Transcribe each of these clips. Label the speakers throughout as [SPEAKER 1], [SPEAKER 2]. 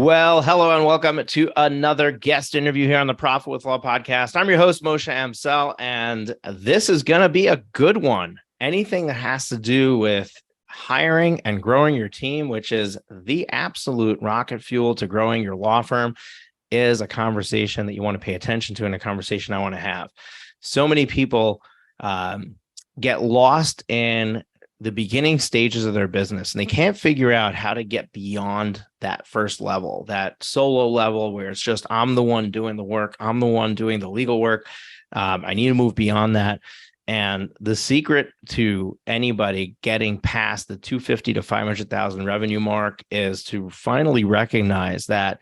[SPEAKER 1] Well, hello and welcome to another guest interview here on the Profit with Law podcast. I'm your host, Moshe Amsel, and this is going to be a good one. Anything that has to do with hiring and growing your team, which is the absolute rocket fuel to growing your law firm, is a conversation that you want to pay attention to and a conversation I want to have. So many people get lost in the beginning stages of their business, and they can't figure out how to get beyond that first level, that solo level where it's just, I'm the one doing the work. I'm the one doing the legal work. I need to move beyond that. And the secret to anybody getting past the 250 to 500,000 revenue mark is to finally recognize that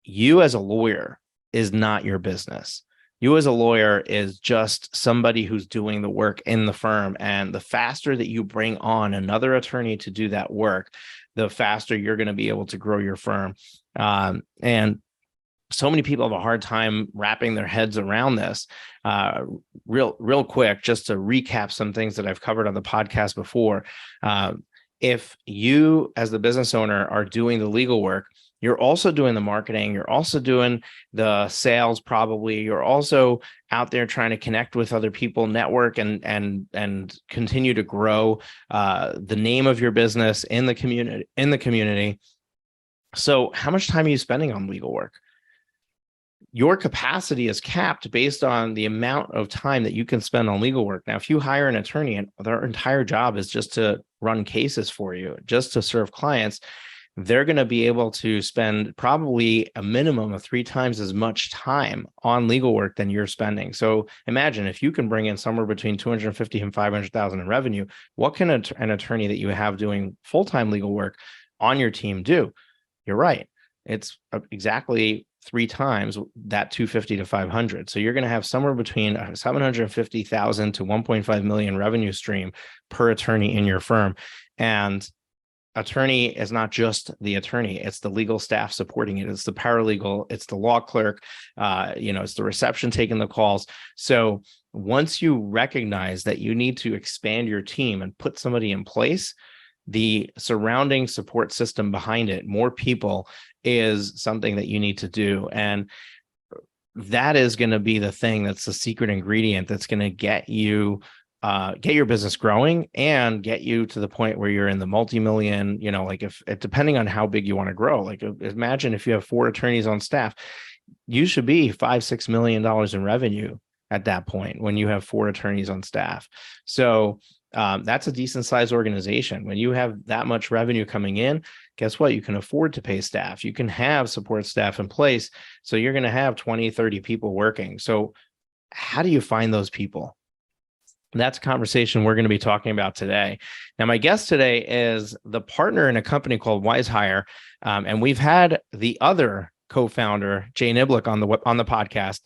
[SPEAKER 1] you as a lawyer is not your business. You as a lawyer is just somebody who's doing the work in the firm. And the faster that you bring on another attorney to do that work, the faster you're going to be able to grow your firm. And so many people have a hard time wrapping their heads around this. Real quick, just to recap some things that I've covered on the podcast before. If you as the business owner are doing the legal work, you're also doing the marketing. You're also doing the sales, probably. You're also out there trying to connect with other people, network, and continue to grow the name of your business in the community. So, how much time are you spending on legal work? Your capacity is capped based on the amount of time that you can spend on legal work. Now, if you hire an attorney and their entire job is just to run cases for you, just to serve clients, they're going to be able to spend probably a minimum of 3 times as much time on legal work than you're spending. So imagine if you can bring in somewhere between 250 and 500,000 in revenue, what can an attorney that you have doing full-time legal work on your team do? You're right. It's exactly 3 times that 250 to 500. So you're going to have somewhere between 750,000 to 1.5 million revenue stream per attorney in your firm. And attorney is not just the attorney, it's the legal staff supporting it. It's the paralegal, it's the law clerk, it's the reception taking the calls. So once you recognize that you need to expand your team and put somebody in place, the surrounding support system behind it, more people, is something that you need to do. And that is going to be the thing that's the secret ingredient that's going to get you get your business growing and get you to the point where you're in the multi-million, if depending on how big you want to grow. Like imagine if you have 4 attorneys on staff, you should be $5-6 million in revenue at that point when you have 4 attorneys on staff. So that's a decent sized organization. When you have that much revenue coming in, guess what? You can afford to pay staff. You can have support staff in place. So you're going to have 20, 30 people working. So how do you find those people? That's a conversation we're going to be talking about today. Now, my guest today is the partner in a company called WizeHire, and we've had the other co-founder, Jay Niblick, on the podcast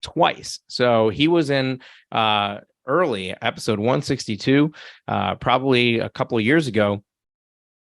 [SPEAKER 1] twice. So he was in early episode 162, probably a couple of years ago,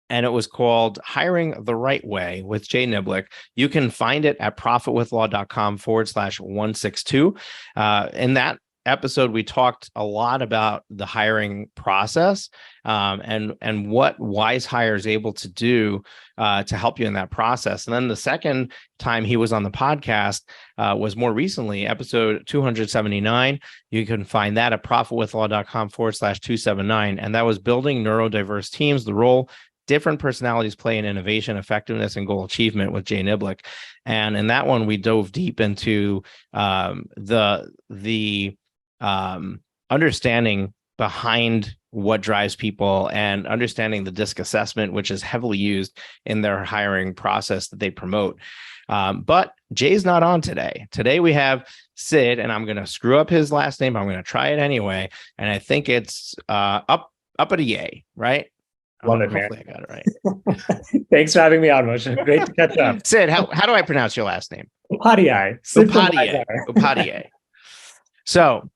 [SPEAKER 1] and it was called Hiring the Right Way with Jay Niblick. You can find it at profitwithlaw.com/162. In that episode, we talked a lot about the hiring process and what WizeHire is able to do to help you in that process. And then the second time he was on the podcast was more recently, episode 279. You can find that at profitwithlaw.com/279. And that was building neurodiverse teams, the role different personalities play in innovation, effectiveness, and goal achievement with Jay Niblick. And in that one, we dove deep into the understanding behind what drives people and understanding the DISC assessment, which is heavily used in their hiring process that they promote. But Jay's not on today. Today we have Sid, and I'm going to screw up his last name. I'm going to try it anyway. And I think it's Upadhyay, right?
[SPEAKER 2] Love it, man.
[SPEAKER 1] Hopefully I got it right.
[SPEAKER 2] Thanks for having me on, Moshe. Great to catch up.
[SPEAKER 1] Sid, how do I pronounce your last name?
[SPEAKER 2] Upadhyay.
[SPEAKER 1] Upadhyay. So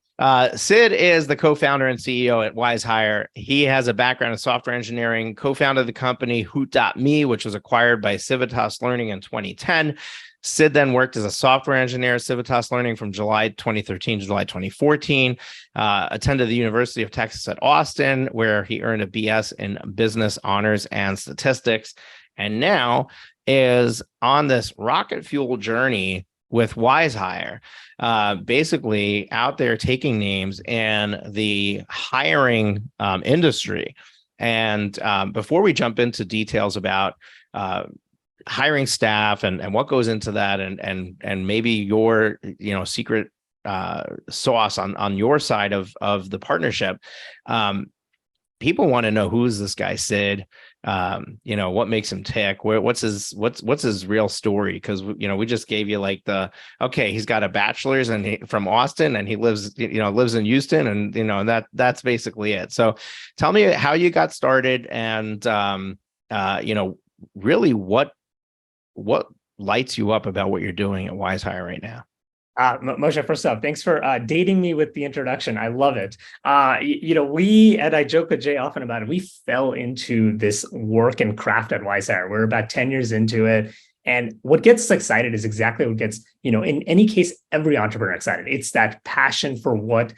[SPEAKER 1] Sid is the co-founder and CEO at WizeHire. He has a background in software engineering, co-founded the company Hoot.me, which was acquired by Civitas Learning in 2010. Sid then worked as a software engineer at Civitas Learning from July 2013 to July 2014, attended the University of Texas at Austin, where he earned a BS in business honors and statistics. And now is on this rocket fuel journey with WizeHire, basically out there taking names in the hiring industry. And before we jump into details about hiring staff and what goes into that, and maybe your secret sauce on your side of the partnership, people want to know, who is this guy Sid? What makes him tick? What's his real story? Because we just gave you like he's got a bachelor's and from Austin, and he lives in Houston, and that's basically it. So tell me how you got started, and really what lights you up about what you're doing at WizeHire right now.
[SPEAKER 2] Moshe, first off, thanks for dating me with the introduction. I love it. And I joke with Jay often about it. We fell into this work and craft at WizeHire. We're about 10 years into it. And what gets us excited is exactly what gets, in any case, every entrepreneur excited. It's that passion for what,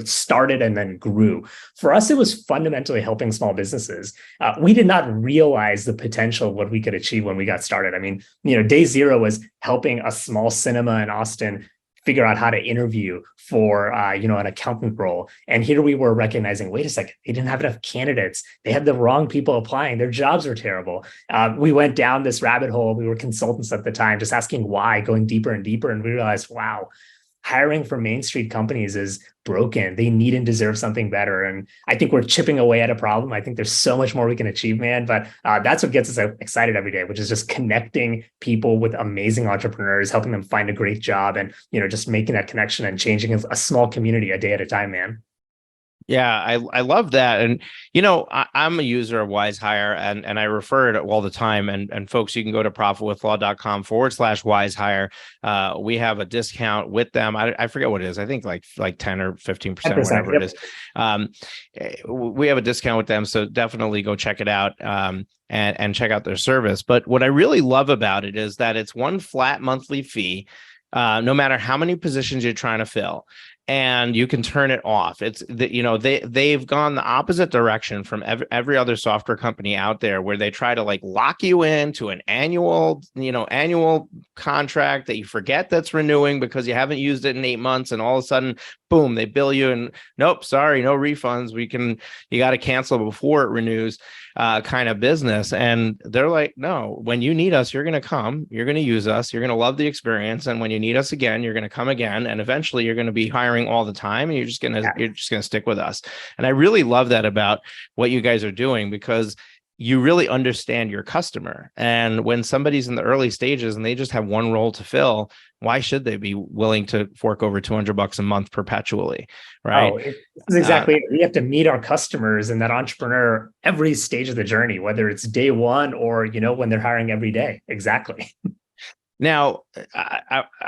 [SPEAKER 2] started and then grew. For us, it was fundamentally helping small businesses. We did not realize the potential of what we could achieve when we got started. I mean, day zero was helping a small cinema in Austin figure out how to interview for, an accountant role. And here we were recognizing, wait a second, they didn't have enough candidates. They had the wrong people applying. Their jobs were terrible. We went down this rabbit hole. We were consultants at the time, just asking why, going deeper and deeper. And we realized, wow, hiring for Main Street companies is broken. They need and deserve something better. And I think we're chipping away at a problem. I think there's so much more we can achieve, man. But that's what gets us excited every day, which is just connecting people with amazing entrepreneurs, helping them find a great job, and, just making that connection and changing a small community a day at a time, man.
[SPEAKER 1] Yeah, I love that. And, I'm a user of WizeHire, and I refer it all the time. And folks, you can go to profitwithlaw.com/WizeHire. We have a discount with them. I forget what it is. I think like 10 or 15%, whatever it is. We have a discount with them. So definitely go check it out and check out their service. But what I really love about it is that it's one flat monthly fee, no matter how many positions you're trying to fill. And you can turn it off. It's they've gone the opposite direction from every other software company out there, where they try to lock you into an annual contract that you forget that's renewing because you haven't used it in 8 months, and all of a sudden, boom, they bill you, and nope, sorry, no refunds. You got to cancel before it renews, kind of business. And they're like, no, when you need us, you're going to come, you're going to use us, you're going to love the experience, and when you need us again, you're going to come again, and eventually you're going to be hiring all the time, and you're just going to stick with us. And I really love that about what you guys are doing, because you really understand your customer. And when somebody's in the early stages and they just have one role to fill, why should they be willing to fork over $200 a month perpetually? Right.
[SPEAKER 2] This is exactly it. We have to meet our customers and that entrepreneur every stage of the journey, whether it's day one or, when they're hiring every day. Exactly.
[SPEAKER 1] Now,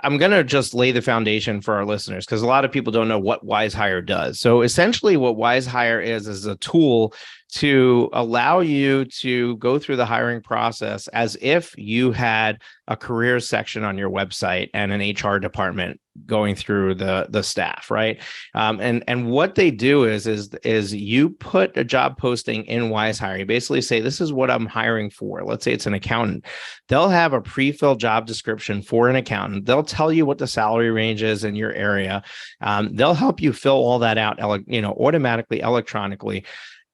[SPEAKER 1] I'm going to just lay the foundation for our listeners, because a lot of people don't know what WizeHire does. So essentially what WizeHire is a tool to allow you to go through the hiring process as if you had a careers section on your website and an HR department going through the staff, right? And what they do is you put a job posting in WizeHire. You basically say, this is what I'm hiring for. Let's say it's an accountant. They'll have a pre-filled job description for an accountant. They'll tell you what the salary range is in your area. They'll help you fill all that out, automatically, electronically.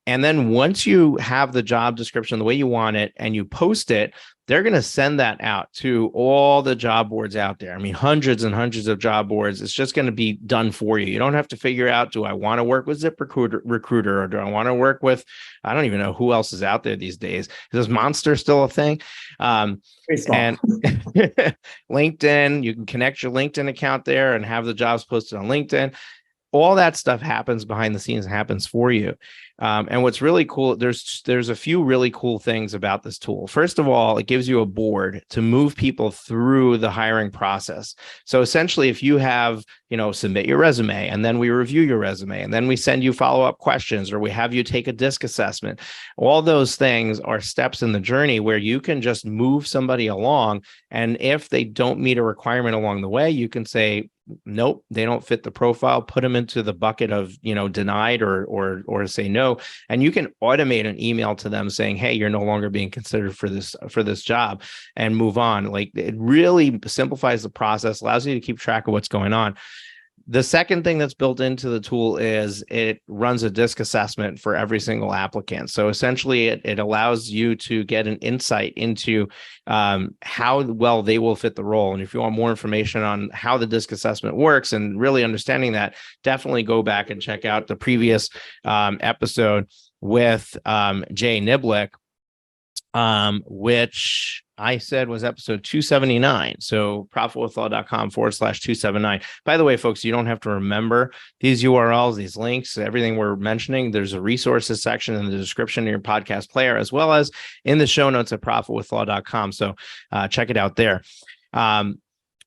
[SPEAKER 1] And then once you have the job description the way you want it and you post it, they're going to send that out to all the job boards out there. I mean, hundreds and hundreds of job boards. It's just going to be done for you. You don't have to figure out, do I want to work with ZipRecruiter, or do I want to work with, I don't even know who else is out there these days. Is Monster still a thing? And LinkedIn, you can connect your LinkedIn account there and have the jobs posted on LinkedIn. All that stuff happens behind the scenes, happens for you. And what's really cool, there's a few really cool things about this tool. First of all, it gives you a board to move people through the hiring process. So essentially, if you have, submit your resume, and then we review your resume, and then we send you follow-up questions, or we have you take a disc assessment. All those things are steps in the journey where you can just move somebody along. And if they don't meet a requirement along the way, you can say, nope, they don't fit the profile, put them into the bucket of, denied, or say no. go and you can automate an email to them saying, hey, you're no longer being considered for this job, and move on. Like, it really simplifies the process, allows you to keep track of what's going on. The second thing that's built into the tool is it runs a disc assessment for every single applicant. So essentially, it allows you to get an insight into how well they will fit the role. And if you want more information on how the disc assessment works and really understanding that, definitely go back and check out the previous episode with Jay Niblick, which I said was episode 279. So profitwithlaw.com/279. By the way, folks, you don't have to remember these URLs, these links, everything we're mentioning. There's a resources section in the description of your podcast player, as well as in the show notes at profitwithlaw.com. So check it out there.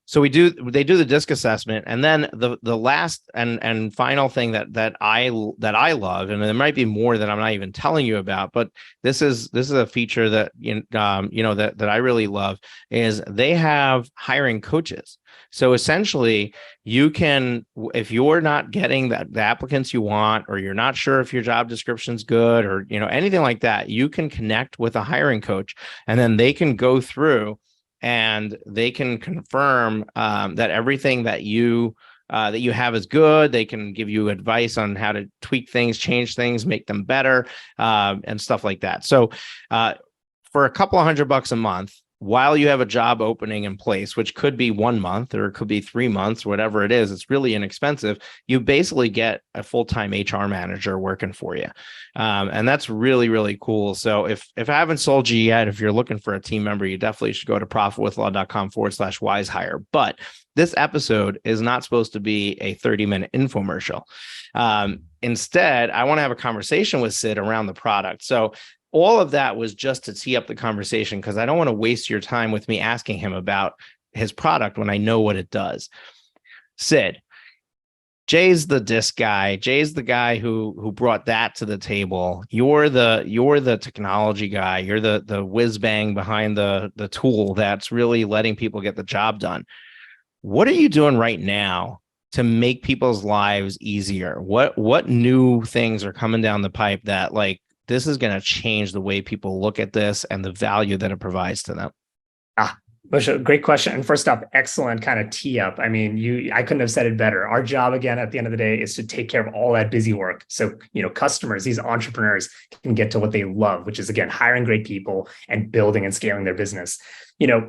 [SPEAKER 1] So they do the disc assessment, and then the last and final thing that I love, and there might be more that I'm not even telling you about, but this is a feature that that I really love, is they have hiring coaches. So essentially, you can, if you're not getting the applicants you want, or you're not sure if your job description's good, or anything like that, you can connect with a hiring coach, and then they can go through and they can confirm that everything that you have is good. They can give you advice on how to tweak things, change things, make them better, and stuff like that. So for a couple of $100 a month, while you have a job opening in place, which could be 1 month or it could be 3 months, whatever it is, it's really inexpensive. You basically get a full-time HR manager working for you. And that's really, really cool. So if I haven't sold you yet, if you're looking for a team member, you definitely should go to profitwithlaw.com/WizeHire. But this episode is not supposed to be a 30-minute infomercial. Instead, I want to have a conversation with Sid around the product. So all of that was just to tee up the conversation, because I don't want to waste your time with me asking him about his product when I know what it does. Sid, Jay's the disc guy. Jay's the guy who brought that to the table. You're the technology guy. You're the whiz bang behind the tool that's really letting people get the job done. What are you doing right now to make people's lives easier? What new things are coming down the pipe that, like, this is going to change the way people look at this and the value that it provides to them?
[SPEAKER 2] Moshe, great question. And first up, excellent kind of tee up. I mean, I couldn't have said it better. Our job, again, at the end of the day, is to take care of all that busy work. So, customers, these entrepreneurs, can get to what they love, which is, again, hiring great people and building and scaling their business.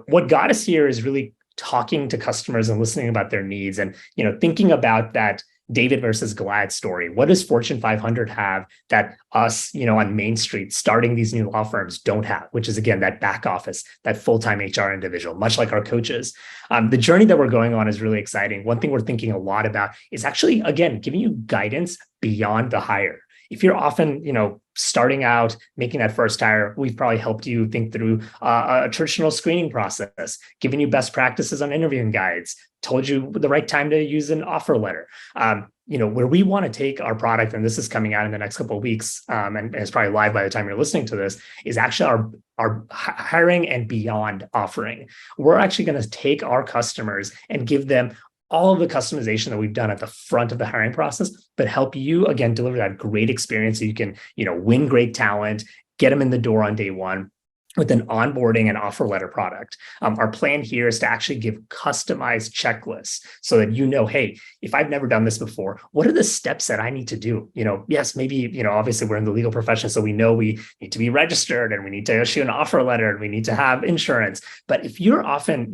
[SPEAKER 2] What got us here is really talking to customers and listening about their needs, and, thinking about that David versus Goliath story. What does Fortune 500 have that us, on Main Street starting these new law firms don't have, which is, again, that back office, that full-time HR individual, much like our coaches. The journey that we're going on is really exciting. One thing we're thinking a lot about is actually, again, giving you guidance beyond the hire. If you're often, starting out, making that first hire, we've probably helped you think through a traditional screening process, giving you best practices on interviewing guides, told you the right time to use an offer letter. Where we want to take our product, and this is coming out in the next couple of weeks, and it's probably live by the time you're listening to this, is actually our hiring and beyond offering. We're actually going to take our customers and give them all of the customization that we've done at the front of the hiring process, but help you, again, deliver that great experience so you can, win great talent, get them in the door on day one with an onboarding and offer letter product. Our plan here is to actually give customized checklists so that hey, if I've never done this before, what are the steps that I need to do? Yes, maybe, obviously we're in the legal profession, so we know we need to be registered and we need to issue an offer letter and we need to have insurance. But if you're often,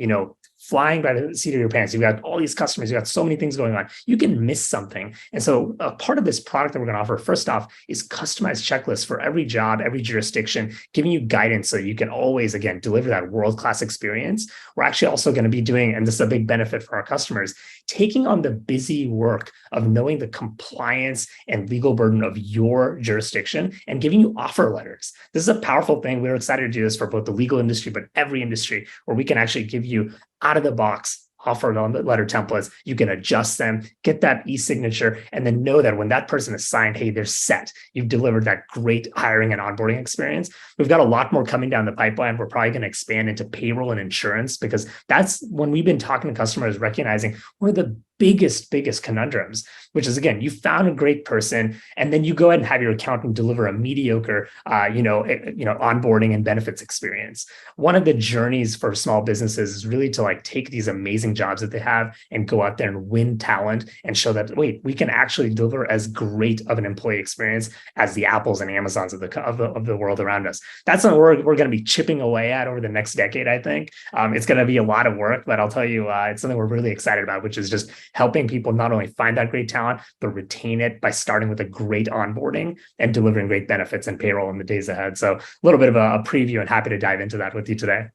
[SPEAKER 2] flying by the seat of your pants, you've got all these customers, you've got so many things going on, you can miss something. And so a part of this product that we're going to offer, first off, is customized checklists for every job, every jurisdiction, giving you guidance so you can always, again, deliver that world-class experience. We're actually also going to be doing, and this is a big benefit for our customers, taking on the busy work of knowing the compliance and legal burden of your jurisdiction and giving you offer letters. This is a powerful thing. We're excited to do this for both the legal industry, but every industry, where we can actually give you out of the box offer letter templates. You can adjust them, get that e-signature, and then know that when that person is signed, hey, they're set. You've delivered that great hiring and onboarding experience. We've got a lot more coming down the pipeline. We're probably going to expand into payroll and insurance, because that's when we've been talking to customers, recognizing one of the biggest conundrums, which is, again, you found a great person, and then you go ahead and have your accountant deliver a mediocre, onboarding and benefits experience. One of the journeys for small businesses is really to like take these amazing jobs that they have and go out there and win talent and show that, wait, we can actually deliver as great of an employee experience as the Apples and Amazons of the world around us. That's something we're going to be chipping away at over the next decade, I think. It's going to be a lot of work, but I'll tell you, it's something we're really excited about, which is just helping people not only find that great talent, but retain it by starting with a great onboarding and delivering great benefits and payroll in the days ahead. So a little bit of a preview, and happy to dive into that with you today.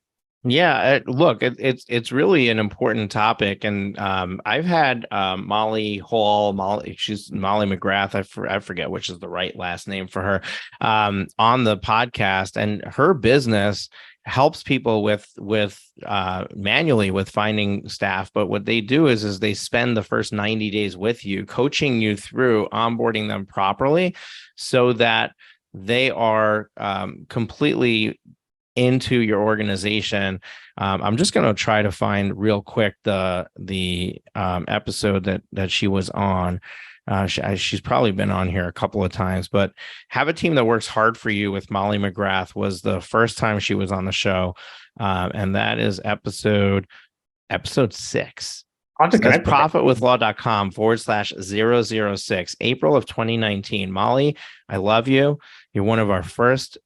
[SPEAKER 1] Yeah, look, it's really an important topic, and I've had Molly Hall, she's Molly McGrath, I forget which is the right last name for her, on the podcast, and her business helps people with manually with finding staff. But what they do is they spend the first 90 days with you, coaching you through onboarding them properly, so that they are completely into your organization. I'm just going to try to find real quick the episode that she was on. She's probably been on here a couple of times, but Have a Team That Works Hard for You with Molly McGrath was the first time she was on the show. And that is episode 6. That's profitwithlaw.com/006, April of 2019. Molly, I love you. You're one of our first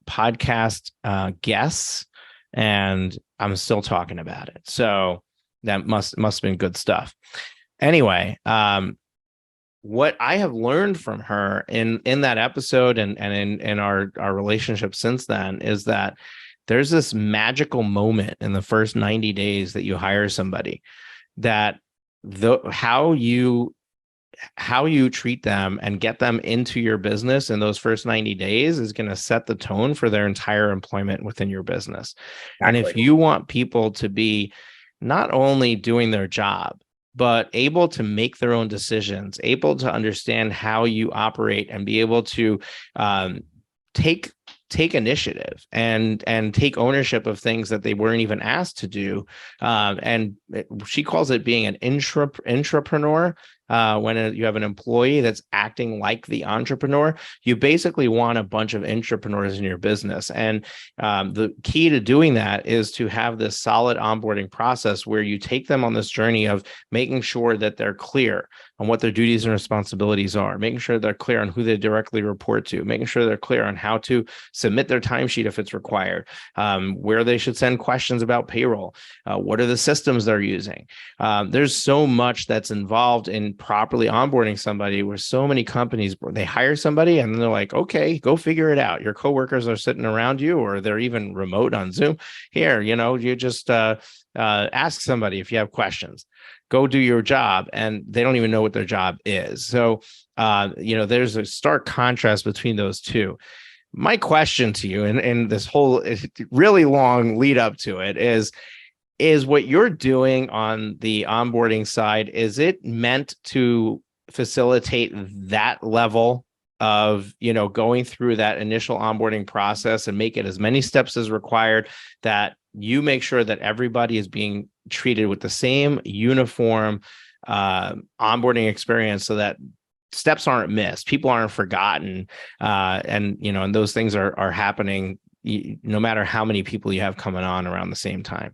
[SPEAKER 1] podcast guests, and I'm still talking about it. So that must have been good stuff. Anyway, what I have learned from her in that episode and in our relationship since then is that there's this magical moment in the first 90 days that you hire somebody, that how you treat them and get them into your business in those first 90 days is going to set the tone for their entire employment within your business. Exactly. And if you want people to be not only doing their job, but able to make their own decisions, able to understand how you operate and be able to take initiative and take ownership of things that they weren't even asked to do. She calls it being an intrapreneur. When you have an employee that's acting like the entrepreneur, you basically want a bunch of intrapreneurs in your business. And the key to doing that is to have this solid onboarding process where you take them on this journey of making sure that they're clear on what their duties and responsibilities are, making sure they're clear on who they directly report to, making sure they're clear on how to submit their timesheet if it's required, where they should send questions about payroll, what are the systems they're using. There's so much that's involved in properly onboarding somebody, where so many companies, they hire somebody and they're like, okay, go figure it out. Your coworkers are sitting around you, or they're even remote on Zoom. Here, you just ask somebody if you have questions. Go do your job, and they don't even know what their job is. So, there's a stark contrast between those two. My question to you, and this whole really long lead up to it, is what you're doing on the onboarding side, is it meant to facilitate that level of, going through that initial onboarding process and make it as many steps as required, that you make sure that everybody is being treated with the same uniform onboarding experience, so that steps aren't missed, people aren't forgotten, and those things are happening no matter how many people you have coming on around the same time?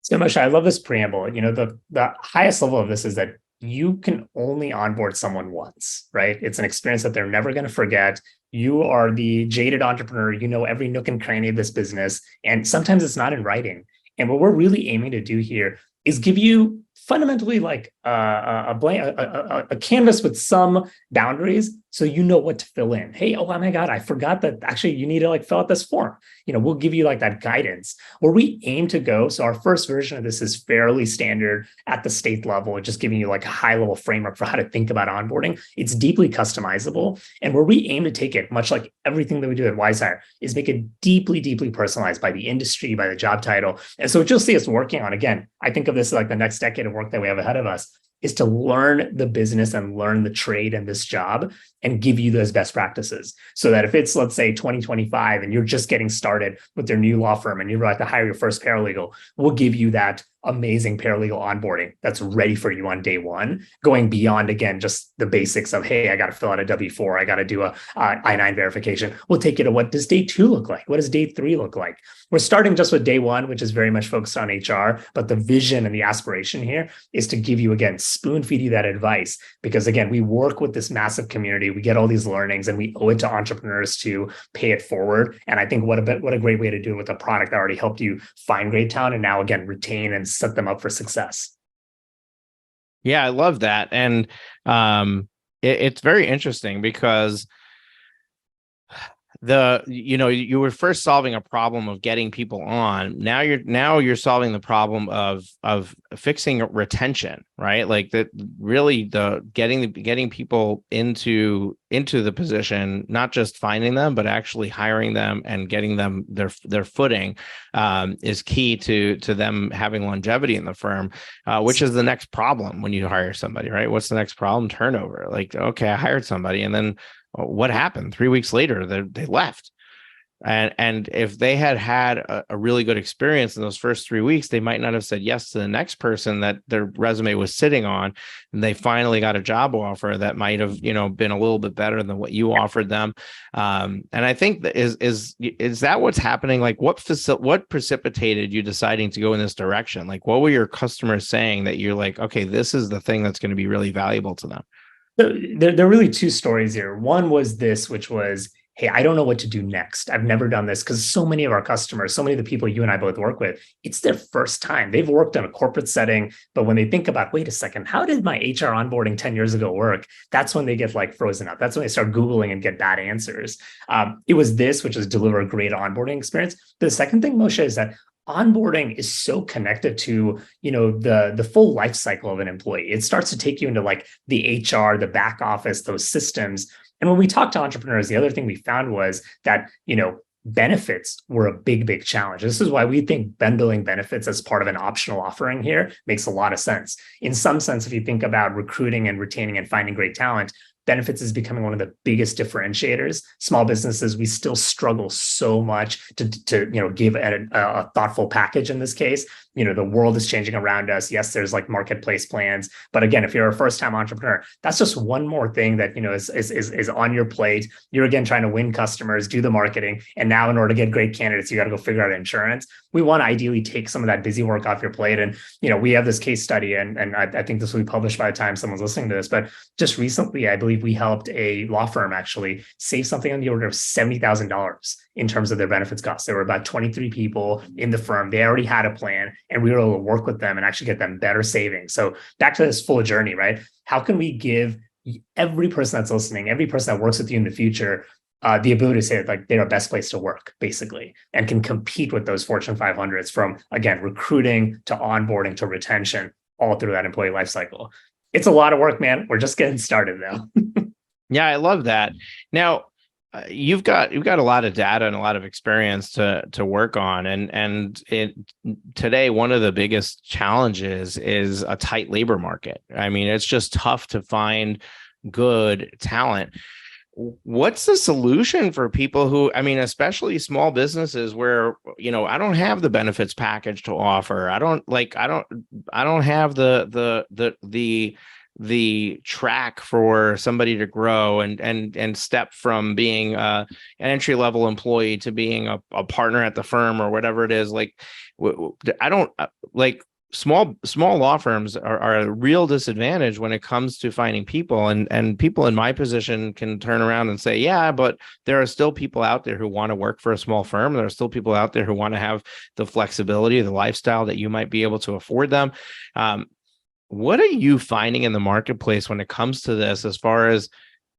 [SPEAKER 2] So Moshe, I love this preamble. The highest level of this is that you can only onboard someone once, right? It's an experience that they're never going to forget. You are the jaded entrepreneur. You know every nook and cranny of this business, and sometimes it's not in writing. And what we're really aiming to do here is give you fundamentally like a canvas with some boundaries, so you know what to fill in. Hey, oh my God, I forgot that actually you need to like fill out this form. We'll give you like that guidance where we aim to go. So our first version of this is fairly standard at the state level, just giving you like a high level framework for how to think about onboarding. It's deeply customizable. And where we aim to take it, much like everything that we do at WizeHire, is make it deeply, deeply personalized by the industry, by the job title. And so what you'll see us working on, again, I think of this as like the next decade of work that we have ahead of us, is to learn the business and learn the trade and this job and give you those best practices, so that if it's, let's say, 2025 and you're just getting started with your new law firm and you're about to hire your first paralegal, we'll give you that amazing paralegal onboarding that's ready for you on day one, going beyond, again, just the basics of, hey, I got to fill out a W-4, I got to do a I-9 verification. We'll take you to what does day 2 look like? What does day 3 look like? We're starting just with day 1, which is very much focused on HR, but the vision and the aspiration here is to give you, again, spoon feed you that advice, because again, we work with this massive community, we get all these learnings, and we owe it to entrepreneurs to pay it forward. And I think what a great way to do it with a product that already helped you find great talent and now, again, retain and set them up for success.
[SPEAKER 1] Yeah, I love that. And it's very interesting because you were first solving a problem of getting people on. Now you're solving the problem of fixing retention, right? Like that, really getting people into the position, not just finding them, but actually hiring them and getting them their footing is key to them having longevity in the firm, which is the next problem when you hire somebody, right? What's the next problem? Turnover. Like, okay, I hired somebody, and then what happened? 3 weeks later, they left. And if they had a really good experience in those first 3 weeks, they might not have said yes to the next person that their resume was sitting on, and they finally got a job offer that might have, been a little bit better than what you offered them. And I think that is that what's happening? Like, what precipitated you deciding to go in this direction? Like, what were your customers saying that you're like, okay, this is the thing that's going to be really valuable to them?
[SPEAKER 2] There are really two stories here. One was this, which was, hey, I don't know what to do next. I've never done this, because so many of our customers, so many of the people you and I both work with, it's their first time. They've worked in a corporate setting, but when they think about, wait a second, how did my HR onboarding 10 years ago work? That's when they get like frozen up. That's when they start Googling and get bad answers. It was this, which is deliver a great onboarding experience. The second thing, Moshe, is that onboarding is so connected to, the full life cycle of an employee. It starts to take you into like the HR, the back office, those systems. And when we talk to entrepreneurs, the other thing we found was that, benefits were a big challenge. This is why we think bundling benefits as part of an optional offering here makes a lot of sense. In some sense, if you think about recruiting and retaining and finding great talent, benefits is becoming one of the biggest differentiators. Small businesses, we still struggle so much to give a thoughtful package in this case. The world is changing around us. Yes, there's like marketplace plans, but again, if you're a first-time entrepreneur, that's just one more thing that is on your plate. You're again trying to win customers, do the marketing, and now in order to get great candidates, you got to go figure out insurance. We want to ideally take some of that busy work off your plate, and we have this case study, and I think this will be published by the time someone's listening to this. But just recently, I believe we helped a law firm actually save something on the order of $70,000 in terms of their benefits costs. There were about 23 people in the firm. They already had a plan, and we were able to work with them and actually get them better savings. So back to this full journey, right? How can we give every person that's listening, every person that works with you in the future, the ability to say like they're our best place to work, basically, and can compete with those Fortune 500s from, again, recruiting to onboarding to retention, all through that employee lifecycle. It's a lot of work, man. We're just getting started though.
[SPEAKER 1] Yeah, I love that. Now, you've got a lot of data and a lot of experience to work on, and today one of the biggest challenges is a tight labor market. I mean, it's just tough to find good talent. What's the solution for people who, I mean, especially small businesses where, I don't have the benefits package to offer. I don't have the track for somebody to grow and step from being an entry level employee to being a partner at the firm or whatever it is. Like, I don't like small law firms are a real disadvantage when it comes to finding people, and people in my position can turn around and say, yeah, but there are still people out there who want to work for a small firm. There are still people out there who want to have the flexibility, the lifestyle that you might be able to afford them. What are you finding in the marketplace when it comes to this, as far as,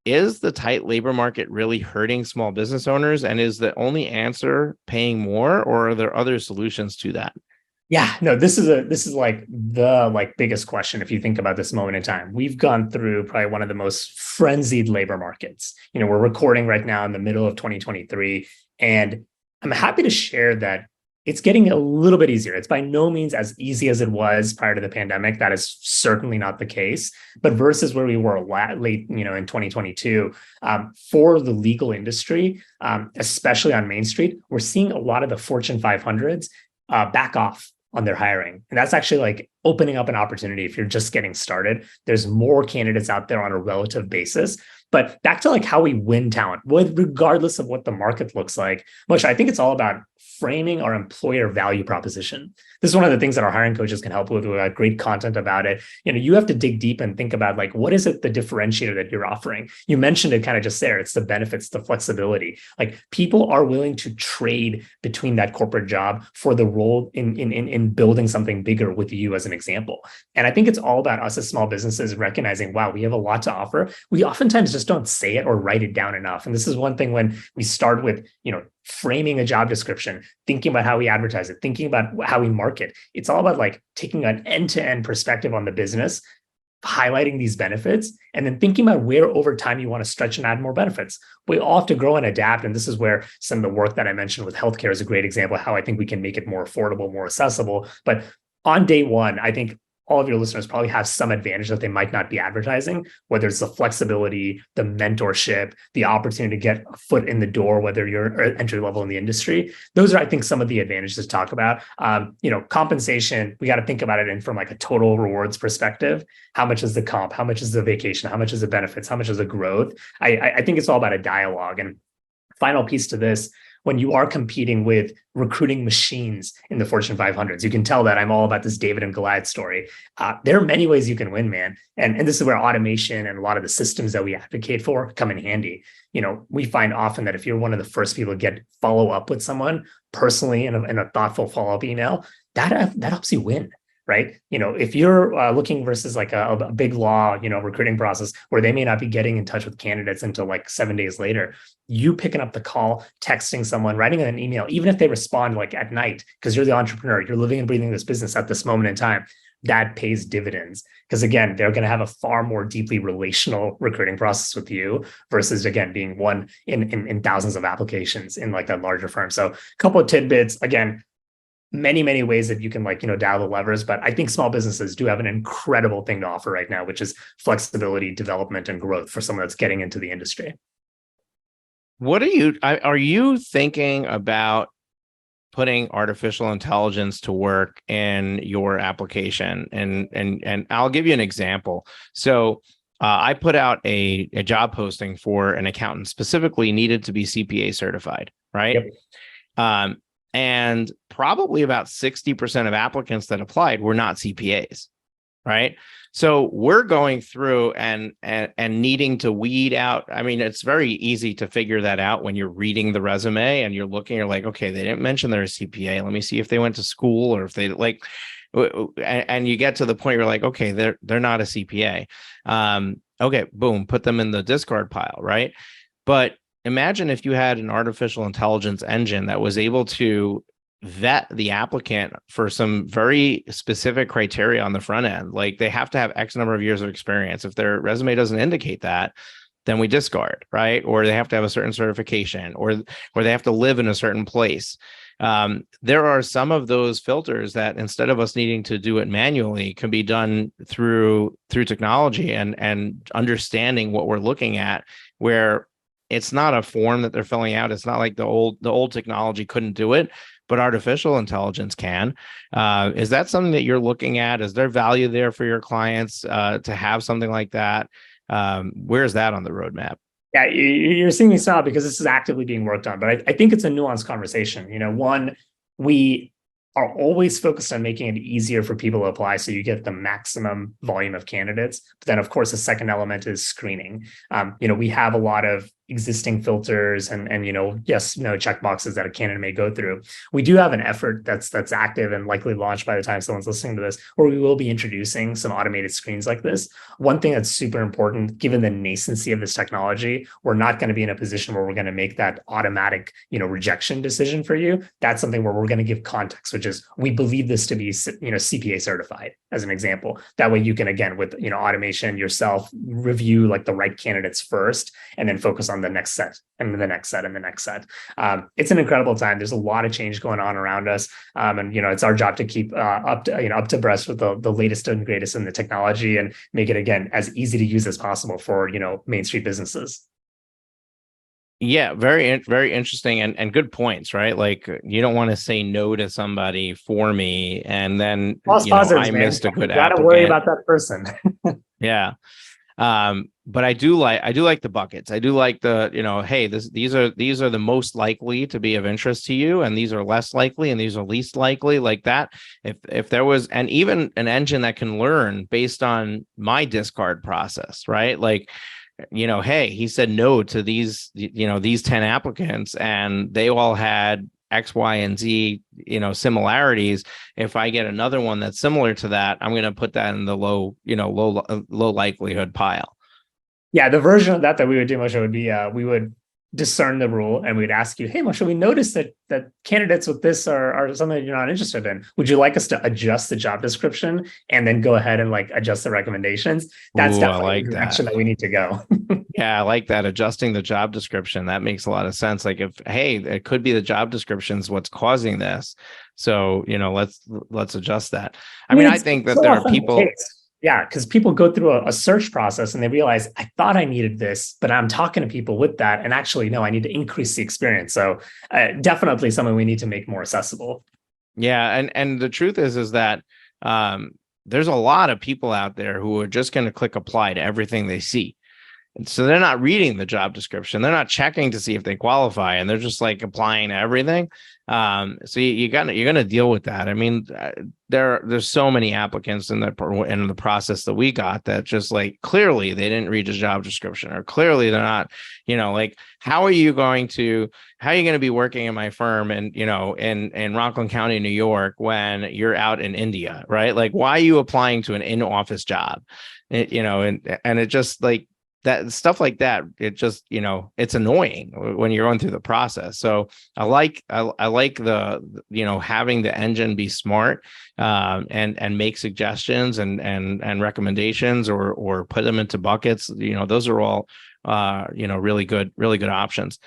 [SPEAKER 1] is the tight labor market really hurting small business owners? And is the only answer paying more, or are there other solutions to that?
[SPEAKER 2] Yeah, no, this is like the biggest question. If you think about this moment in time, we've gone through probably one of the most frenzied labor markets. We're recording right now in the middle of 2023, and I'm happy to share that it's getting a little bit easier. It's by no means as easy as it was prior to the pandemic. That is certainly not the case. But versus where we were late, in 2022, for the legal industry, especially on Main Street, we're seeing a lot of the Fortune 500s back off on their hiring. And that's actually like opening up an opportunity if you're just getting started. There's more candidates out there on a relative basis. But back to like how we win talent, regardless of what the market looks like, Moshe, I think it's all about framing our employer value proposition. This is one of the things that our hiring coaches can help with. We got great content about it. You have to dig deep and think about like, what is it, the differentiator that you're offering? You mentioned it kind of just there. It's the benefits, the flexibility. Like people are willing to trade between that corporate job for the role in building something bigger with you as an example. And I think it's all about us as small businesses recognizing, wow, we have a lot to offer. We oftentimes just don't say it or write it down enough. And this is one thing when we start with, framing a job description, thinking about how we advertise it, thinking about how we market. It's all about like taking an end-to-end perspective on the business, highlighting these benefits, and then thinking about where over time you want to stretch and add more benefits. We all have to grow and adapt. And this is where some of the work that I mentioned with healthcare is a great example of how I think we can make it more affordable, more accessible. But on day one, I think all of your listeners probably have some advantage that they might not be advertising, whether it's the flexibility, the mentorship, the opportunity to get a foot in the door, whether you're entry level in the industry. Those are, I think, some of the advantages to talk about. Compensation, we got to think about it in from like a total rewards perspective. How much is the comp? How much is the vacation? How much is the benefits? How much is the growth? I think it's all about a dialogue. And final piece to this, when you are competing with recruiting machines in the Fortune 500s, you can tell that I'm all about this David and Goliath story. There are many ways you can win, man. And this is where automation and a lot of the systems that we advocate for come in handy. We find often that if you're one of the first people to follow up with someone personally in a thoughtful follow-up email, that helps you win. Right? If you're looking versus like a big law, recruiting process where they may not be getting in touch with candidates until like 7 days later, you picking up the call, texting someone, writing an email, even if they respond like at night, because you're the entrepreneur, you're living and breathing this business at this moment in time, that pays dividends. Because again, they're going to have a far more deeply relational recruiting process with you versus, again, being one in thousands of applications in like a larger firm. So a couple of tidbits, again, many ways that you can dial the levers, but I think small businesses do have an incredible thing to offer right now, which is flexibility, development, and growth for someone that's getting into the industry.
[SPEAKER 1] What are you thinking about putting artificial intelligence to work in your application? And I'll give you an example. So I put out a job posting for an accountant specifically needed to be CPA certified, right? Yep. And probably about 60% of applicants that applied were not CPAs, right? So we're going through and needing to weed out. I mean, it's very easy to figure that out when you're reading the resume and you're like, okay, they didn't mention they're a CPA. Let me see if they went to school or if they and you get to the point where you're like, okay, they're not a CPA. Okay, boom, put them in the discard pile, right? But imagine if you had an artificial intelligence engine that was able to vet the applicant for some very specific criteria on the front end. Like they have to have X number of years of experience. If their resume doesn't indicate that, then we discard, right? Or they have to have a certain certification, or they have to live in a certain place. There are some of those filters that instead of us needing to do it manually can be done through technology and understanding what we're looking at, where it's not a form that they're filling out. It's not like the old technology couldn't do it, but artificial intelligence can. Is that something that you're looking at? Is there value there for your clients to have something like that? Where's that on the roadmap?
[SPEAKER 2] Yeah, you're seeing me smile because this is actively being worked on, but I think it's a nuanced conversation. One, we are always focused on making it easier for people to apply so you get the maximum volume of candidates. But then, of course, the second element is screening. We have a lot of existing filters and check boxes that a candidate may go through. We do have an effort that's active and likely launched by the time someone's listening to this, where we will be introducing some automated screens like this. One thing that's super important, given the nascency of this technology, we're not going to be in a position where we're going to make that automatic, rejection decision for you. That's something where we're going to give context, which is we believe this to be, CPA certified, as an example. That way you can, again, with, automation yourself, review like the right candidates first, and then focus on the next set and the next set and the next set. It's an incredible time. There's a lot of change going on around us. And it's our job to keep up to breast with the latest and greatest in the technology and make it, again, as easy to use as possible for, Main Street businesses.
[SPEAKER 1] Yeah, very interesting and good points, right? Like you don't want to say no to somebody for me, and then
[SPEAKER 2] False
[SPEAKER 1] I
[SPEAKER 2] positives, man.
[SPEAKER 1] missed a good
[SPEAKER 2] You got to worry
[SPEAKER 1] applicant.
[SPEAKER 2] about that person.
[SPEAKER 1] Yeah. But I do like the buckets. I do like the, hey, these are the most likely to be of interest to you, and these are less likely, and these are least likely, like that. If there was, and even an engine that can learn based on my discard process, right? Like, hey, he said no to these 10 applicants, and they all had X, Y, and Z, similarities. If I get another one that's similar to that, I'm going to put that in the low likelihood pile.
[SPEAKER 2] Yeah, the version of that we would do, Moshe, would be we would discern the rule and we'd ask you, hey, Moshe, we noticed that candidates with this are something that you're not interested in. Would you like us to adjust the job description and then go ahead and like adjust the recommendations? That's
[SPEAKER 1] Ooh, I
[SPEAKER 2] definitely
[SPEAKER 1] like
[SPEAKER 2] the
[SPEAKER 1] that.
[SPEAKER 2] direction that we need to go.
[SPEAKER 1] Yeah, I like that. Adjusting the job description. That makes a lot of sense. Like if, hey, it could be the job description's what's causing this. So, let's adjust that. I mean, I
[SPEAKER 2] It's
[SPEAKER 1] think that
[SPEAKER 2] so
[SPEAKER 1] there are
[SPEAKER 2] often the
[SPEAKER 1] people.
[SPEAKER 2] case. Yeah, because people go through a search process and they realize, I thought I needed this, but I'm talking to people with that. And actually, no, I need to increase the experience. So definitely something we need to make more accessible.
[SPEAKER 1] Yeah, and the truth is that there's a lot of people out there who are just going to click apply to everything they see. And so they're not reading the job description. They're not checking to see if they qualify, and they're just like applying to everything. So you're gonna deal with that. I mean, there's so many applicants in the process that we got that just like clearly they didn't read the job description, or clearly they're not, like how are you going to be working in my firm and in Rockland County, New York, when you're out in India, right? Like why are you applying to an in-office job? And it just like that stuff like that, it just it's annoying when you're going through the process. So I like the having the engine be smart, and make suggestions and recommendations, or put them into buckets. Those are all really good options.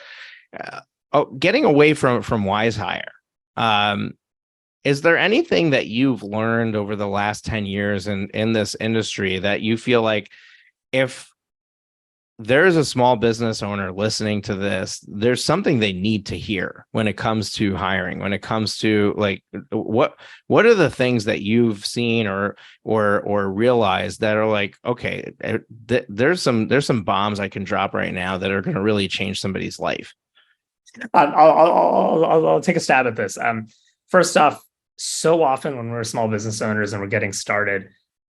[SPEAKER 1] Getting away from WizeHire, is there anything that you've learned over the last 10 years in this industry that you feel like if there's a small business owner listening to this, there's something they need to hear when it comes to hiring, when it comes to like, what are the things that you've seen or realized that are like, okay, there's some bombs I can drop right now that are going to really change somebody's life?
[SPEAKER 2] I'll take a stab at this. First off, so often when we're small business owners and we're getting started,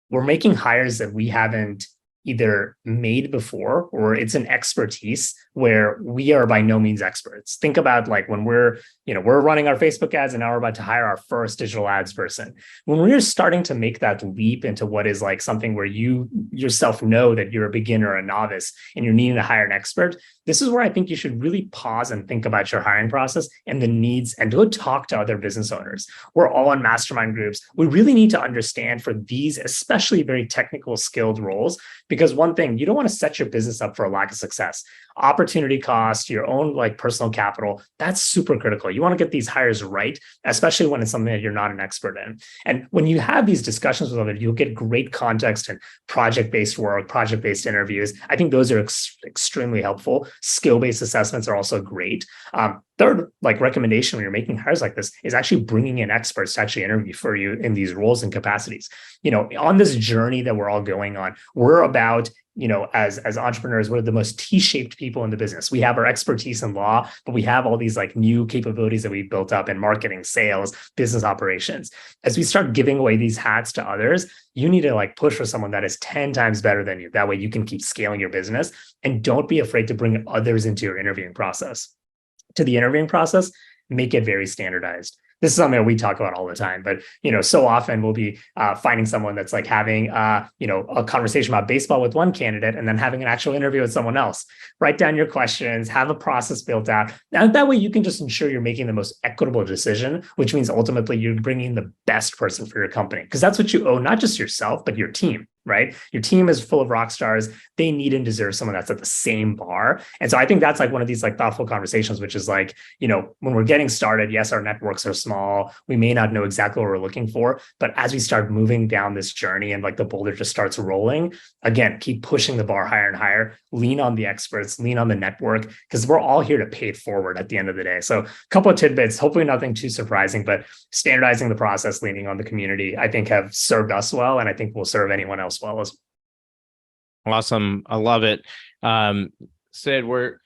[SPEAKER 2] we're making hires that we haven't either made before, or it's an expertise where we are by no means experts. Think about like when we're running our Facebook ads and now we're about to hire our first digital ads person. When we're starting to make that leap into what is like something where you yourself know that you're a beginner or a novice and you're needing to hire an expert, this is where I think you should really pause and think about your hiring process and the needs, and go talk to other business owners. We're all in mastermind groups. We really need to understand for these, especially very technical skilled roles, because one thing, you don't want to set your business up for a lack of success. Opportunity cost, your own like personal capital, that's super critical. You want to get these hires right, especially when it's something that you're not an expert in. And when you have these discussions with others, you'll get great context and project-based work, project-based interviews. I think those are extremely helpful. Skill-based assessments are also great. Third, like recommendation when you're making hires like this is actually bringing in experts to actually interview for you in these roles and capacities. On this journey that we're all going on, we're about, as entrepreneurs, we're the most T-shaped people in the business. We have our expertise in law, but we have all these like new capabilities that we've built up in marketing, sales, business operations. As we start giving away these hats to others, you need to like push for someone that is 10 times better than you. That way you can keep scaling your business, and don't be afraid to bring others into your interviewing process. To the interviewing process, make it very standardized. This is something that we talk about all the time, but so often we'll be finding someone that's like having a conversation about baseball with one candidate and then having an actual interview with someone else. Write down your questions, have a process built out. And that way you can just ensure you're making the most equitable decision, which means ultimately you're bringing the best person for your company, because that's what you owe, not just yourself, but your team. right? Your team is full of rock stars. They need and deserve someone that's at the same bar. And so I think that's like one of these like thoughtful conversations, which is like, when we're getting started, yes, our networks are small. We may not know exactly what we're looking for, but as we start moving down this journey and like the boulder just starts rolling, again, keep pushing the bar higher and higher, lean on the experts, lean on the network, because we're all here to pay it forward at the end of the day. So a couple of tidbits, hopefully nothing too surprising, but standardizing the process, leaning on the community, I think have served us well, and I think will serve anyone else well as well.
[SPEAKER 1] Awesome. I love it. Sid, we're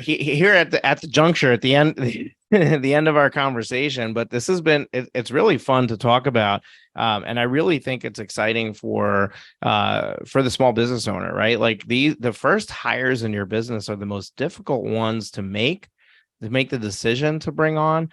[SPEAKER 1] here at the juncture at the end the end of our conversation, but this has been it's really fun to talk about, and I really think it's exciting for the small business owner, right? Like the first hires in your business are the most difficult ones to make the decision to bring on.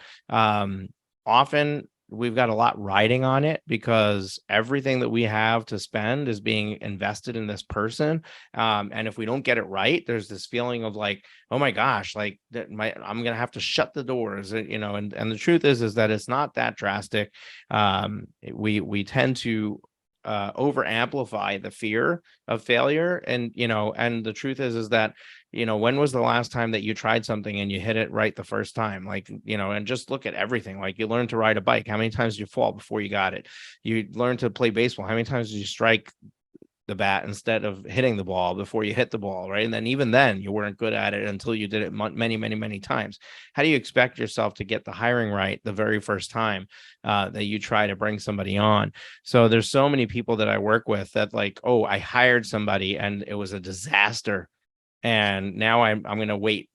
[SPEAKER 1] Often we've got a lot riding on it because everything that we have to spend is being invested in this person. And if we don't get it right, there's this feeling of like, oh my gosh, like I'm going to have to shut the doors, and the truth is that it's not that drastic. We tend to over amplify the fear of failure. And the truth is that, when was the last time that you tried something and you hit it right the first time? Like, and just look at everything. Like you learn to ride a bike. How many times did you fall before you got it? You learn to play baseball. How many times did you strike the bat instead of hitting the ball before you hit the ball, right? And then even then you weren't good at it until you did it many, many, many times. How do you expect yourself to get the hiring right the very first time that you try to bring somebody on? So there's so many people that I work with that like, oh, I hired somebody and it was a disaster. And now I'm going to wait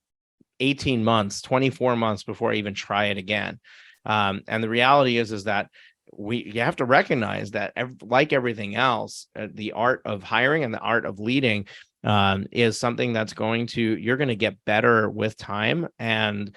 [SPEAKER 1] 18 months, 24 months before I even try it again. And the reality is that you have to recognize that like everything else, the art of hiring and the art of leading is something that's you're going to get better with time. And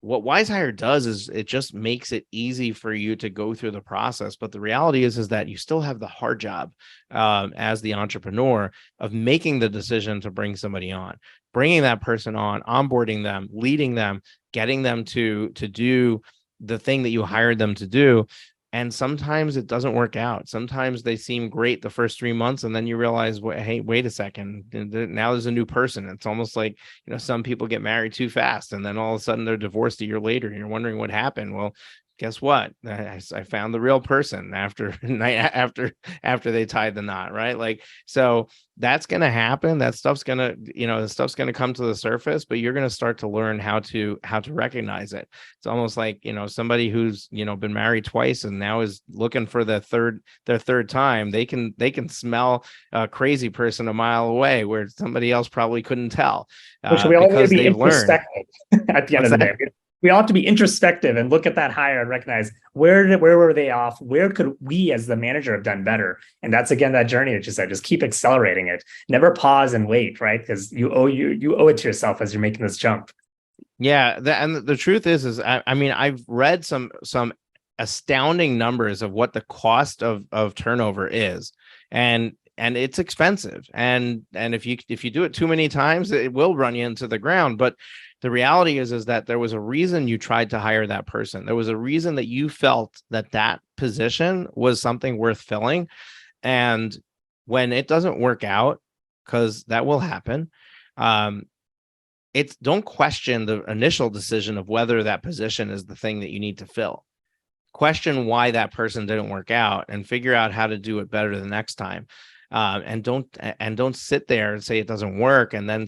[SPEAKER 1] what WizeHire does is it just makes it easy for you to go through the process. But the reality is that you still have the hard job as the entrepreneur of making the decision to bring somebody on, bringing that person on, onboarding them, leading them, getting them to do the thing that you hired them to do. And sometimes it doesn't work out. Sometimes they seem great the first 3 months, and then you realize, hey, wait a second. Now there's a new person. It's almost like, some people get married too fast, and then all of a sudden they're divorced a year later, and you're wondering what happened. Well, guess what? I found the real person after they tied the knot, right? Like, so that's going to happen. That stuff's going to, the stuff's going to come to the surface, but you're going to start to learn how to recognize it. It's almost like, somebody who's, been married twice and now is looking for their third time. They can smell a crazy person a mile away where somebody else probably couldn't tell.
[SPEAKER 2] Which we all need to be
[SPEAKER 1] they've learned
[SPEAKER 2] at the end of the day. We all have to be introspective and look at that hire and recognize where were they off? Where could we as the manager have done better? And that's, again, that journey that you said, just keep accelerating it. Never pause and wait, right? Because you owe it to yourself as you're making this jump.
[SPEAKER 1] Yeah. And the truth is I mean, I've read some astounding numbers of what the cost of turnover is. And it's expensive. And if you do it too many times, it will run you into the ground. But the reality is that there was a reason you tried to hire that person. There was a reason that you felt that position was something worth filling. And when it doesn't work out, because that will happen, don't question the initial decision of whether that position is the thing that you need to fill. Question why that person didn't work out and figure out how to do it better the next time. And don't sit there and say it doesn't work and then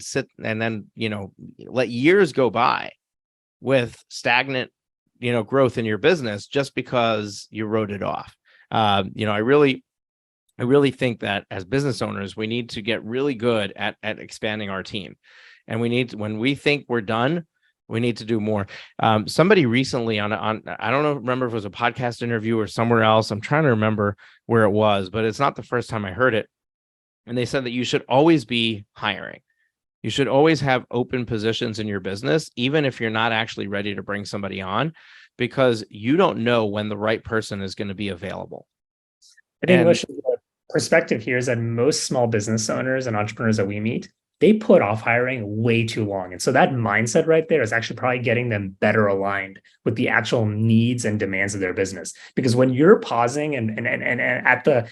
[SPEAKER 1] let years go by with stagnant growth in your business just because you wrote it off. I really think that as business owners we need to get really good at expanding our team, and when we think we're done, we need to do more. Somebody recently on I don't remember if it was a podcast interview or somewhere else. I'm trying to remember where it was, but it's not the first time I heard it. And they said that you should always be hiring. You should always have open positions in your business, even if you're not actually ready to bring somebody on, because you don't know when the right person is going to be available.
[SPEAKER 2] I think the perspective here is that most small business owners and entrepreneurs that we meet, they put off hiring way too long. And so that mindset right there is actually probably getting them better aligned with the actual needs and demands of their business. Because when you're pausing and at the,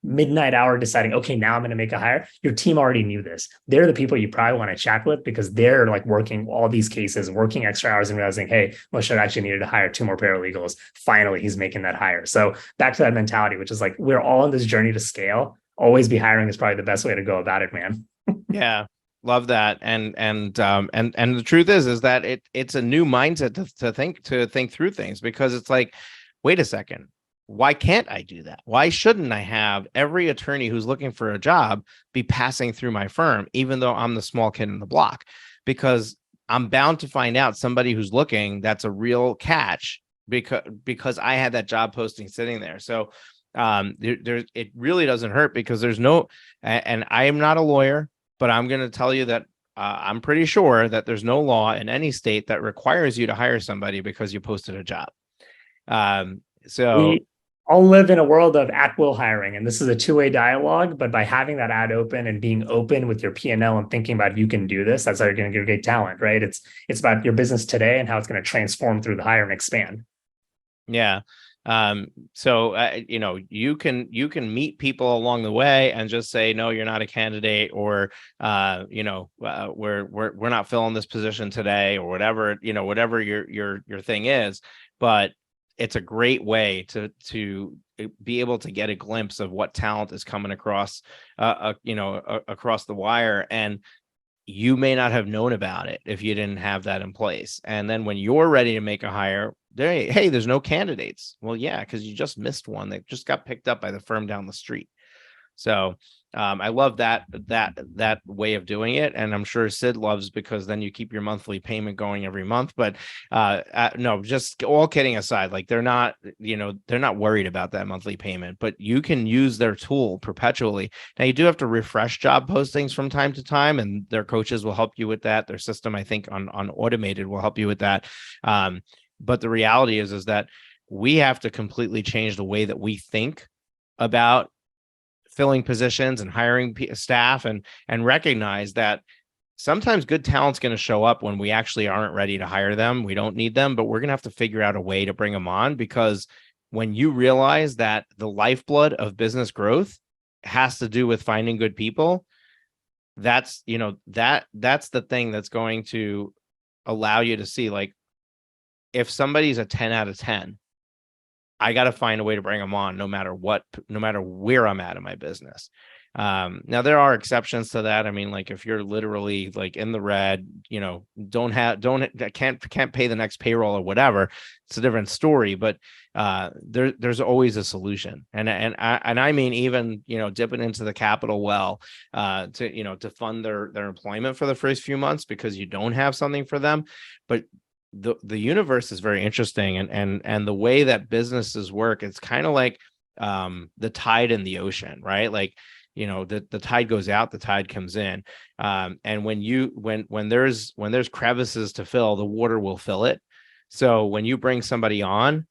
[SPEAKER 2] midnight hour deciding, okay, now I'm going to make a hire, your team already knew this. They're the people you probably want to chat with because they're like working all these cases, working extra hours and realizing, hey, Moshe actually needed to hire 2 more paralegals. Finally, he's making that hire. So back to that mentality, which is like, we're all on this journey to scale. Always be hiring is probably the best way to go about it, man.
[SPEAKER 1] Yeah, love that. And the truth is that it's a new mindset to think through things, because it's like, wait a second, why can't I do that? Why shouldn't I have every attorney who's looking for a job be passing through my firm, even though I'm the small kid in the block? Because I'm bound to find out somebody who's looking that's a real catch because I had that job posting sitting there. So it really doesn't hurt, because there's no, and I am not a lawyer, but I'm going to tell you that I'm pretty sure that there's no law in any state that requires you to hire somebody because you posted a job.
[SPEAKER 2] We all live in a world of at-will hiring, and this is a two-way dialogue. But by having that ad open and being open with your P&L and thinking about you can do this, that's how you're going to get great talent, right? It's about your business today and how it's going to transform through the hire and expand.
[SPEAKER 1] Yeah. You can meet people along the way and just say, no, you're not a candidate, or, we're not filling this position today, or whatever, whatever your thing is. But it's a great way to be able to get a glimpse of what talent is coming across, across the wire. And you may not have known about it if you didn't have that in place. And then when you're ready to make a hire, hey, there's no candidates. Well, yeah, because you just missed one that just got picked up by the firm down the street. So I love that way of doing it, and I'm sure Sid loves, because then you keep your monthly payment going every month. But no, just all kidding aside, like they're not worried about that monthly payment, but you can use their tool perpetually. Now you do have to refresh job postings from time to time, and their coaches will help you with that. Their system, I think, on automated will help you with that. But the reality is that we have to completely change the way that we think about filling positions and hiring staff, and recognize that sometimes good talent's going to show up when we actually aren't ready to hire them. We don't need them, but we're going to have to figure out a way to bring them on, because when you realize that the lifeblood of business growth has to do with finding good people, that's the thing that's going to allow you to see, like, if somebody's a 10 out of 10, I got to find a way to bring them on no matter where I'm at in my business. Now there are exceptions to that. I mean, like if you're literally like in the red, can't pay the next payroll or whatever, it's a different story. But there's always a solution. And I mean, even, dipping into the capital well, to fund their employment for the first few months, because you don't have something for them. But the universe is very interesting, and the way that businesses work, it's kind of like the tide in the ocean, right? Like, the tide goes out, the tide comes in, and when there's crevices to fill, the water will fill it. So when you bring somebody on,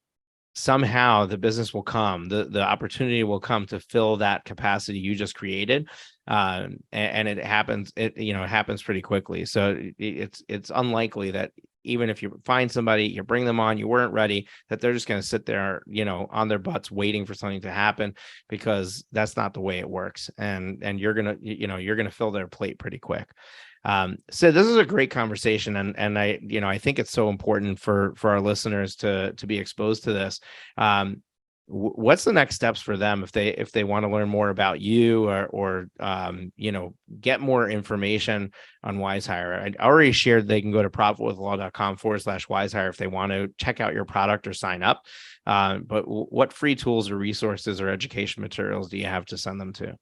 [SPEAKER 1] somehow the business will come, the opportunity will come to fill that capacity you just created, and it happens pretty quickly. So it's unlikely that even if you find somebody, you bring them on, you weren't ready, that they're just going to sit there, on their butts waiting for something to happen, because that's not the way it works. And you're going to fill their plate pretty quick. So this is a great conversation. And I think it's so important for our listeners to be exposed to this. What's the next steps for them if they want to learn more about you, or get more information on WizeHire? I already shared they can go to profitwithlaw.com/WizeHire if they want to check out your product or sign up. But what free tools or resources or education materials do you have to send them to?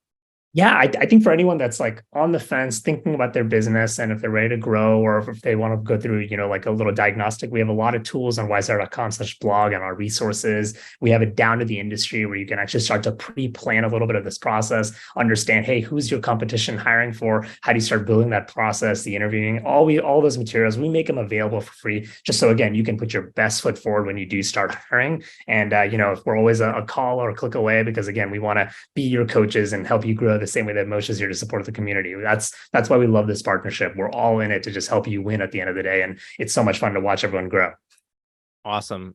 [SPEAKER 2] Yeah, I think for anyone that's like on the fence, thinking about their business, and if they're ready to grow, or if they want to go through, like a little diagnostic, we have a lot of tools on wizehire.com/blog and our resources. We have it down to the industry where you can actually start to pre-plan a little bit of this process, understand, hey, who's your competition hiring for? How do you start building that process, the interviewing, all those materials, we make them available for free, just so, again, you can put your best foot forward when you do start hiring. And, if we're always a call or a click away, because again, we want to be your coaches and help you grow the same way that Moshe is here to support the community. That's why we love this partnership. We're all in it to just help you win at the end of the day. And it's so much fun to watch everyone grow.
[SPEAKER 1] Awesome.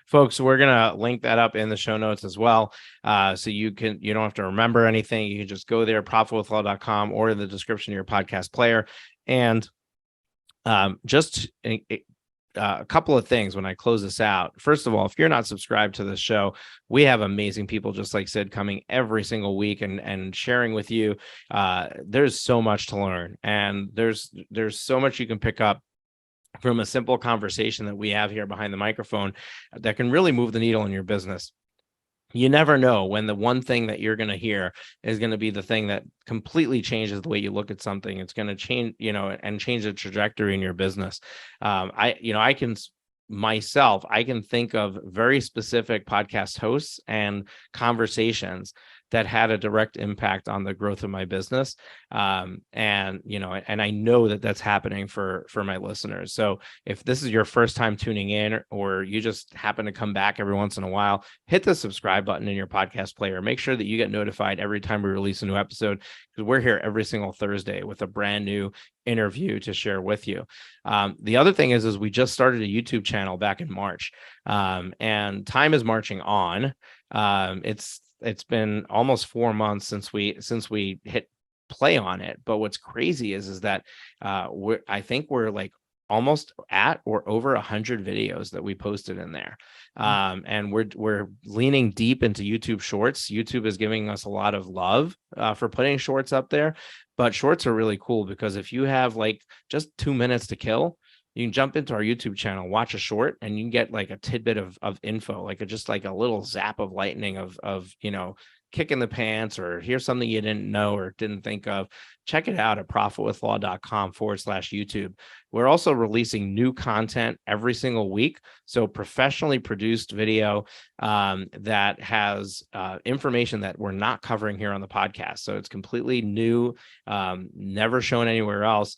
[SPEAKER 1] Folks, we're going to link that up in the show notes as well. So you don't have to remember anything. You can just go there, profitwithlaw.com, or in the description of your podcast player. And just a couple of things when I close this out. First of all, if you're not subscribed to this show, we have amazing people just like Sid coming every single week and sharing with you. There's so much to learn, and there's so much you can pick up from a simple conversation that we have here behind the microphone that can really move the needle in your business. You never know when the one thing that you're going to hear is going to be the thing that completely changes the way you look at something. It's going to change, and change the trajectory in your business. I can think of very specific podcast hosts and conversations that had a direct impact on the growth of my business. And I know that that's happening for my listeners. So if this is your first time tuning in, or you just happen to come back every once in a while, hit the subscribe button in your podcast player. Make sure that you get notified every time we release a new episode, because we're here every single Thursday with a brand new interview to share with you. The other thing is we just started a YouTube channel back in March, and time is marching on. It's been almost 4 months since we hit play on it. But what's crazy is that I think we're like almost at or over 100 videos that we posted in there. And we're leaning deep into YouTube Shorts. YouTube is giving us a lot of love for putting shorts up there, but shorts are really cool because if you have like just 2 minutes to kill, you can jump into our YouTube channel, watch a short, and you can get like a tidbit of info, just like a little zap of lightning of kick in the pants, or here's something you didn't know or didn't think of. Check it out at profitwithlaw.com/YouTube. We're also releasing new content every single week. So professionally produced video that has information that we're not covering here on the podcast. So it's completely new, never shown anywhere else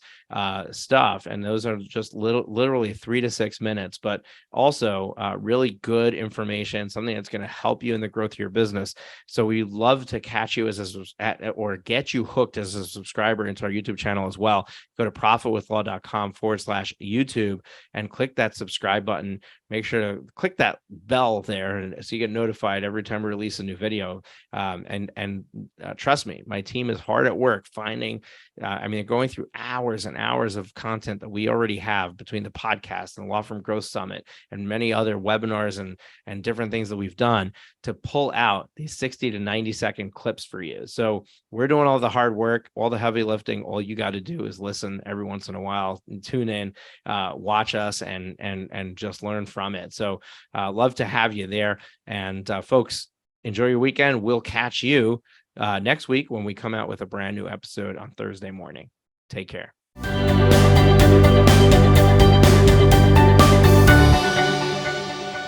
[SPEAKER 1] stuff. And those are just literally 3 to 6 minutes, but also really good information, something that's going to help you in the growth of your business. So we love to catch you or get you hooked as a subscriber into our YouTube channel as well. Go to profitwithlaw.com/YouTube and click that subscribe button. Make sure to click that bell there, and so you get notified every time we release a new video. And trust me, my team is hard at work finding. Going through hours and hours of content that we already have between the podcast and Law Firm Growth Summit and many other webinars and different things that we've done to pull out these 60 to 90-second clips for you. So we're doing all the hard work, all the heavy lifting. All you got to do is listen every once in a while, and tune in, watch us, and just learn from it. So love to have you there. And folks, enjoy your weekend. We'll catch you next week when we come out with a brand new episode on Thursday morning. Take care.